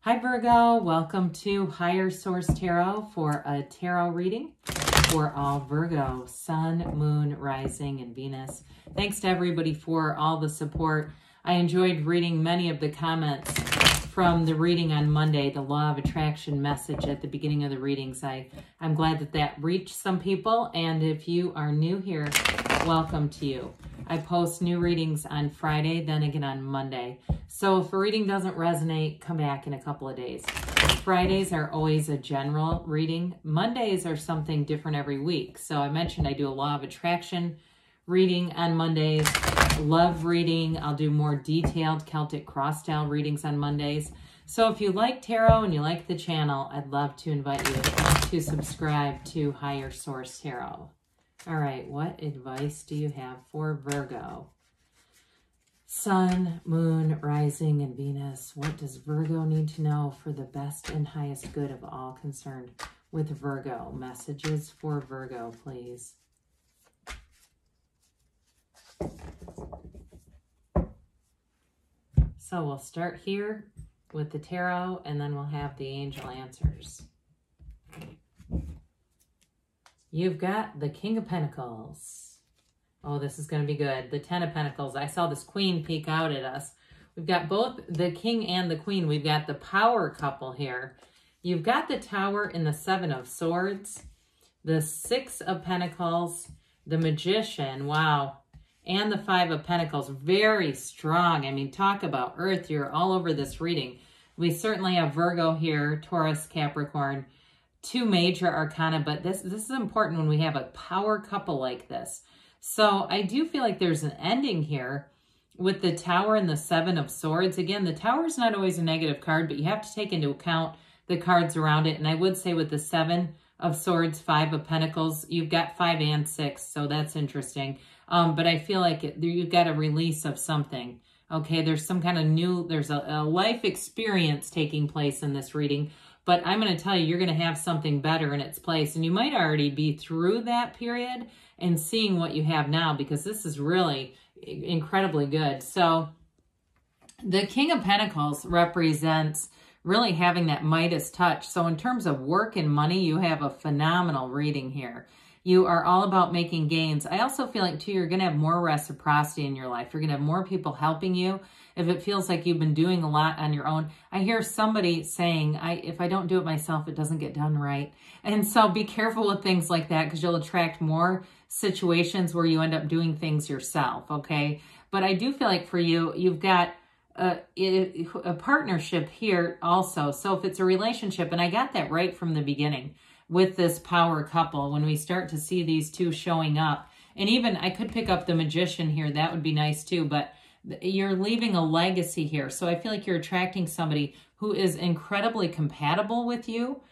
Hi Virgo, welcome to Higher Source Tarot for a tarot reading for all Virgo, Sun, Moon, Rising, and Venus. Thanks to everybody for all the support. I enjoyed reading many of the comments from the reading on Monday, the Law of Attraction message at the beginning of the readings. I'm glad that that reached some people, and if you are new here, welcome to you. I post new readings on Friday, then again on Monday. So if a reading doesn't resonate, come back in a couple of days. Fridays are always a general reading. Mondays are something different every week. So I mentioned I do a Law of Attraction reading on Mondays, love reading. I'll do more detailed Celtic cross style readings on Mondays. So if you like tarot and you like the channel, I'd love to invite you to subscribe to Higher Source Tarot. All right, what advice do you have for Virgo? Sun, Moon, Rising, and Venus. What does Virgo need to know for the best and highest good of all concerned with Virgo? Messages for Virgo, please. So we'll start here with the tarot, and then we'll have the angel answers. You've got the King of Pentacles. Oh, this is going to be good. The Ten of Pentacles. I saw this Queen peek out at us. We've got both the King and the Queen. We've got the power couple here. You've got the Tower and the Seven of Swords, the Six of Pentacles, the Magician. Wow. And the Five of Pentacles. Very strong. I mean, talk about Earth. You're all over this reading. We certainly have Virgo here, Taurus, Capricorn. Two major arcana, but this is important when we have a power couple like this. So I do feel like there's an ending here with the Tower and the Seven of Swords. Again, the Tower is not always a negative card, but you have to take into account the cards around it. And I would say with the Seven of Swords, Five of Pentacles, you've got 5 and 6, so that's interesting. But I feel like you've got a release of something. Okay, there's some kind of new, there's a life experience taking place in this reading. But I'm going to tell you, you're going to have something better in its place. And you might already be through that period and seeing what you have now, because this is really incredibly good. So the King of Pentacles represents really having that Midas touch. So in terms of work and money, you have a phenomenal reading here. You are all about making gains. I also feel like, too, you're going to have more reciprocity in your life. You're going to have more people helping you. If it feels like you've been doing a lot on your own, I hear somebody saying, if I don't do it myself, it doesn't get done right. And so be careful with things like that, because you'll attract more situations where you end up doing things yourself, okay? But I do feel like for you, you've got a partnership here also. So if it's a relationship, and I got that right from the beginning with this power couple, when we start to see these two showing up, and even I could pick up the Magician here, that would be nice too, but you're leaving a legacy here. So I feel like you're attracting somebody who is incredibly compatible with you.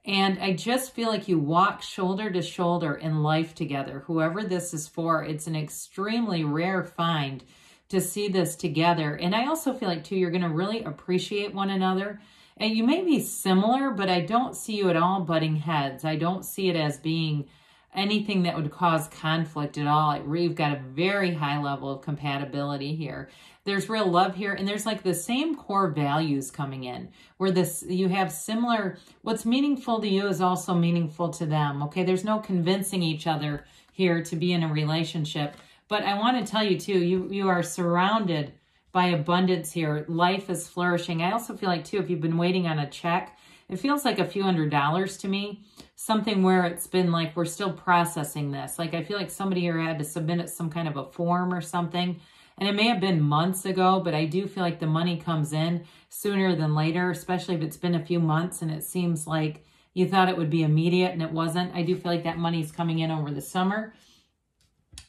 And I just feel like you walk shoulder to shoulder in life together. Whoever this is for, it's an extremely rare find to see this together. And I also feel like, too, you're going to really appreciate one another. And you may be similar, but I don't see you at all butting heads. I don't see it as being anything that would cause conflict at all. You've got a very high level of compatibility here. There's real love here, and there's like the same core values coming in, where you have similar, what's meaningful to you is also meaningful to them, okay? There's no convincing each other here to be in a relationship. But I want to tell you too, you are surrounded by abundance here. Life is flourishing. I also feel like too, if you've been waiting on a check, it feels like a few $100s to me. Something where it's been like, we're still processing this. Like I feel like somebody here had to submit some kind of a form or something. And it may have been months ago, but I do feel like the money comes in sooner than later, especially if it's been a few months and it seems like you thought it would be immediate and it wasn't. I do feel like that money's coming in over the summer.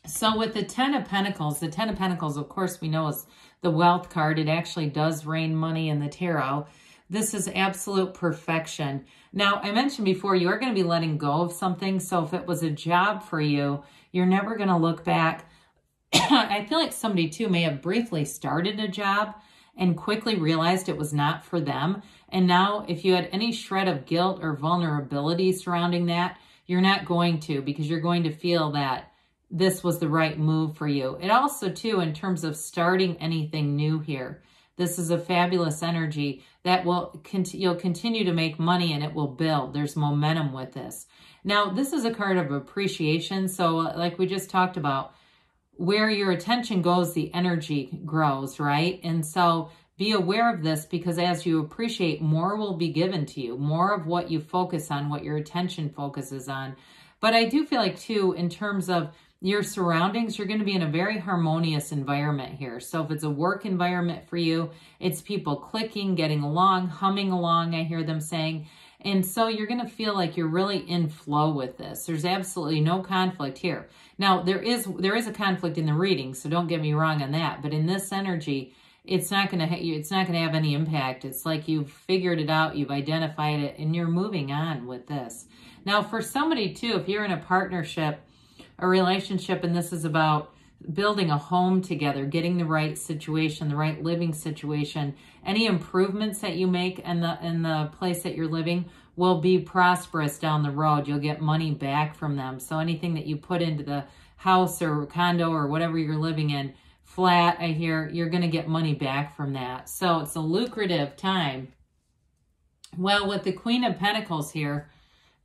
So with the Ten of Pentacles, of course, we know is the wealth card. It actually does rain money in the tarot. This is absolute perfection. Now, I mentioned before, you are going to be letting go of something. So if it was a job for you, you're never going to look back. I feel like somebody, too, may have briefly started a job and quickly realized it was not for them. And now, if you had any shred of guilt or vulnerability surrounding that, you're not going to, because you're going to feel that this was the right move for you. It also, too, in terms of starting anything new here, This is a fabulous energy that you'll continue to make money and it will build. There's momentum with this. Now, this is a card of appreciation. So like we just talked about, where your attention goes, the energy grows, right? And so be aware of this, because as you appreciate, more will be given to you. More of what you focus on, what your attention focuses on. But I do feel like, too, in terms of your surroundings, you're going to be in a very harmonious environment here. So if it's a work environment for you, it's people clicking, getting along, humming along, I hear them saying. And so you're going to feel like you're really in flow with this. There's absolutely no conflict here. Now, there is a conflict in the reading, so don't get me wrong on that. But in this energy, it's not going to have any impact. It's like you've figured it out, you've identified it, and you're moving on with this. Now, for somebody, too, if you're in a partnership, a relationship, and this is about building a home together, getting the right situation, the right living situation, any improvements that you make in the place that you're living will be prosperous down the road. You'll get money back from them. So anything that you put into the house or condo or whatever you're living in, flat, I hear, you're going to get money back from that. So it's a lucrative time. Well, with the Queen of Pentacles here,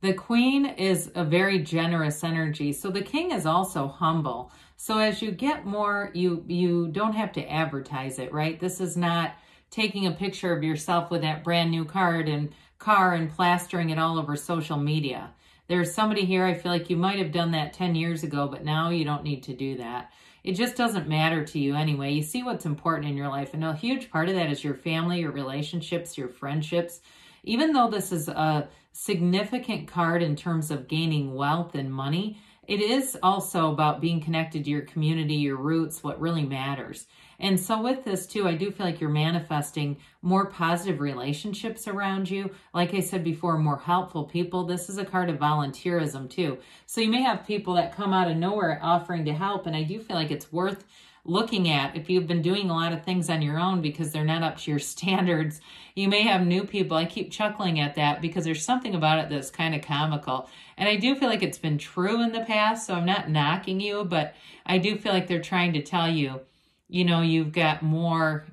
the Queen is a very generous energy. So the King is also humble. So as you get more, you don't have to advertise it, right? This is not taking a picture of yourself with that brand new car and plastering it all over social media. There's somebody here, I feel like you might have done that 10 years ago, but now you don't need to do that. It just doesn't matter to you anyway. You see what's important in your life. And a huge part of that is your family, your relationships, your friendships. Even though this is a significant card in terms of gaining wealth and money, it is also about being connected to your community, your roots, what really matters. And so with this too, I do feel like you're manifesting more positive relationships around you. Like I said before, more helpful people. This is a card of volunteerism too. So you may have people that come out of nowhere offering to help. And I do feel like it's worth looking at. If you've been doing a lot of things on your own because they're not up to your standards, you may have new people. I keep chuckling at that because there's something about it that's kind of comical. And I do feel like it's been true in the past, so I'm not knocking you, but I do feel like they're trying to tell you, you know, you've got more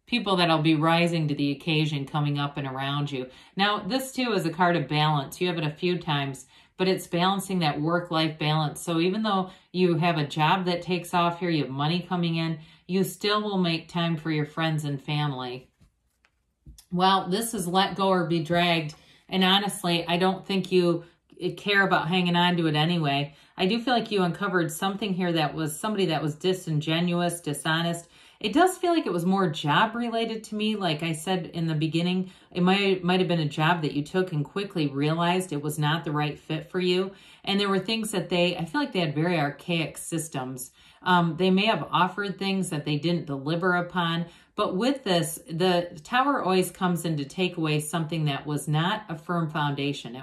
people that'll be rising to the occasion coming up and around you. Now, this too is a card of balance. You have it a few times, but it's balancing that work-life balance. So even though you have a job that takes off here, you have money coming in, you still will make time for your friends and family. Well, this is let go or be dragged. And honestly, I don't think you care about hanging on to it anyway. I do feel like you uncovered something here that was somebody that was disingenuous, dishonest. It does feel like it was more job related to me. Like I said in the beginning, it might have been a job that you took and quickly realized it was not the right fit for you. And there were things that I feel like they had very archaic systems. They may have offered things that they didn't deliver upon. But with this, the Tower always comes in to take away something that was not a firm foundation.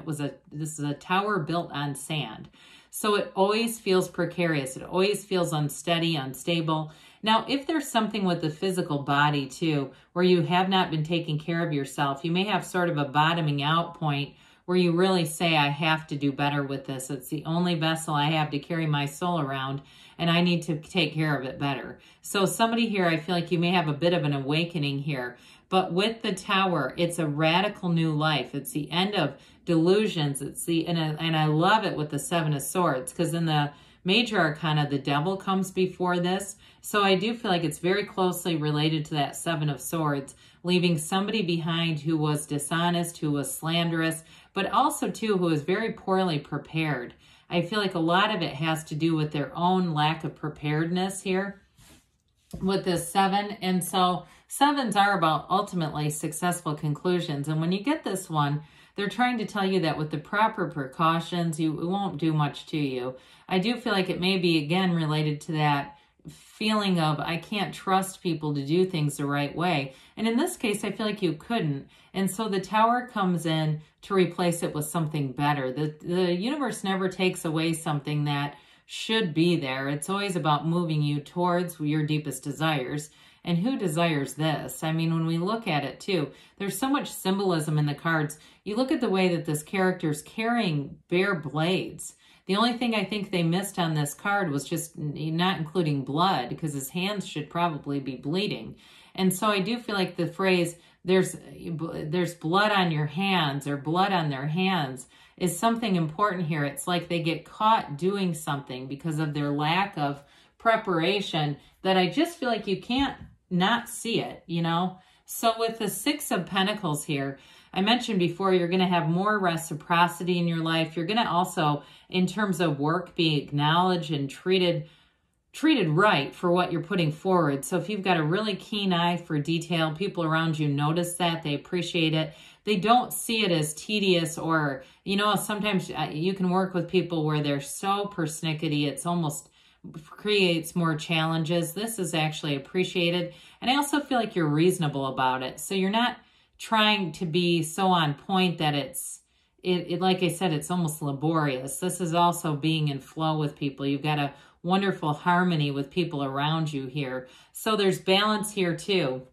This is a tower built on sand. So it always feels precarious. It always feels unsteady, unstable. Now, if there's something with the physical body too, where you have not been taking care of yourself, you may have sort of a bottoming out point where you really say, I have to do better with this. It's the only vessel I have to carry my soul around, and I need to take care of it better. So somebody here, I feel like you may have a bit of an awakening here. But with the Tower, it's a radical new life. It's the end of delusions. And I love it with the Seven of Swords, because in the Major Arcana, the Devil comes before this. So I do feel like it's very closely related to that Seven of Swords, leaving somebody behind who was dishonest, who was slanderous, but also too who was very poorly prepared. I feel like a lot of it has to do with their own lack of preparedness here with this seven. And so sevens are about ultimately successful conclusions. And when you get this one, they're trying to tell you that with the proper precautions, it won't do much to you. I do feel like it may be, again, related to that feeling of, I can't trust people to do things the right way. And in this case, I feel like you couldn't. And so the Tower comes in to replace it with something better. The universe never takes away something that should be there. It's always about moving you towards your deepest desires. And who desires this? I mean, when we look at it too, there's so much symbolism in the cards. You look at the way that this character's carrying bare blades. The only thing I think they missed on this card was just not including blood, because his hands should probably be bleeding. And so I do feel like the phrase, there's blood on your hands or blood on their hands is something important here. It's like they get caught doing something because of their lack of preparation that I just feel like you can't not see it, you know? So with the Six of Pentacles here, I mentioned before, you're going to have more reciprocity in your life. You're going to also, in terms of work, be acknowledged and treated right for what you're putting forward. So if you've got a really keen eye for detail, people around you notice that, they appreciate it. They don't see it as tedious or, you know, sometimes you can work with people where they're so persnickety, it's almost creates more challenges. This is actually appreciated. And I also feel like you're reasonable about it. So you're not trying to be so on point that it's like I said, it's almost laborious. This is also being in flow with people. You've got a wonderful harmony with people around you here. So there's balance here too.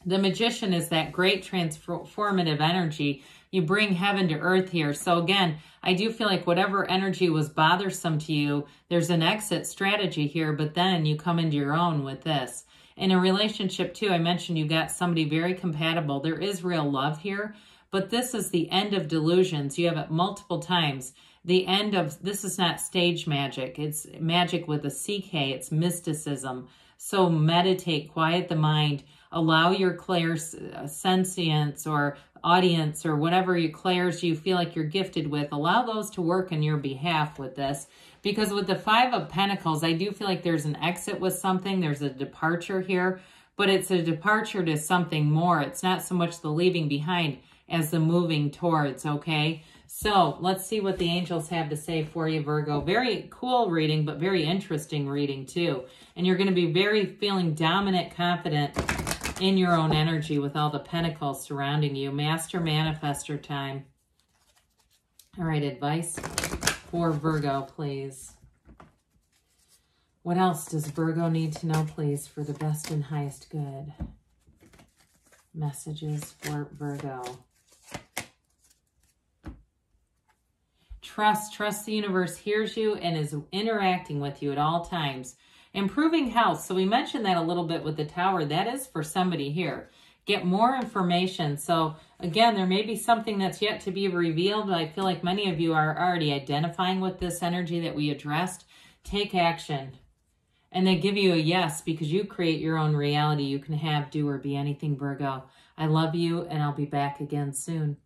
The Magician is that great transformative energy. You bring heaven to earth here. So again, I do feel like whatever energy was bothersome to you, there's an exit strategy here, but then you come into your own with this. In a relationship too, I mentioned you got somebody very compatible. There is real love here, but this is the end of delusions. You have it multiple times. The end of, this is not stage magic. It's magic with a CK. It's mysticism. So meditate, quiet the mind, allow your clairsentience or audience or whatever your clairs you feel like you're gifted with, allow those to work on your behalf with this. Because with the Five of Pentacles, I do feel like there's an exit with something. There's a departure here, but it's a departure to something more. It's not so much the leaving behind as the moving towards, okay? So let's see what the angels have to say for you, Virgo. Very cool reading, but very interesting reading too. And you're going to be very feeling dominant, confident in your own energy with all the pentacles surrounding you. Master Manifester time. All right, advice for Virgo, please. What else does Virgo need to know, please, for the best and highest good? Messages for Virgo. Trust the universe hears you and is interacting with you at all times. Improving health. So we mentioned that a little bit with the Tower. That is for somebody here. Get more information. So again, there may be something that's yet to be revealed, but I feel like many of you are already identifying with this energy that we addressed. Take action. And they give you a yes because you create your own reality. You can have, do, or be anything, Virgo. I love you, and I'll be back again soon.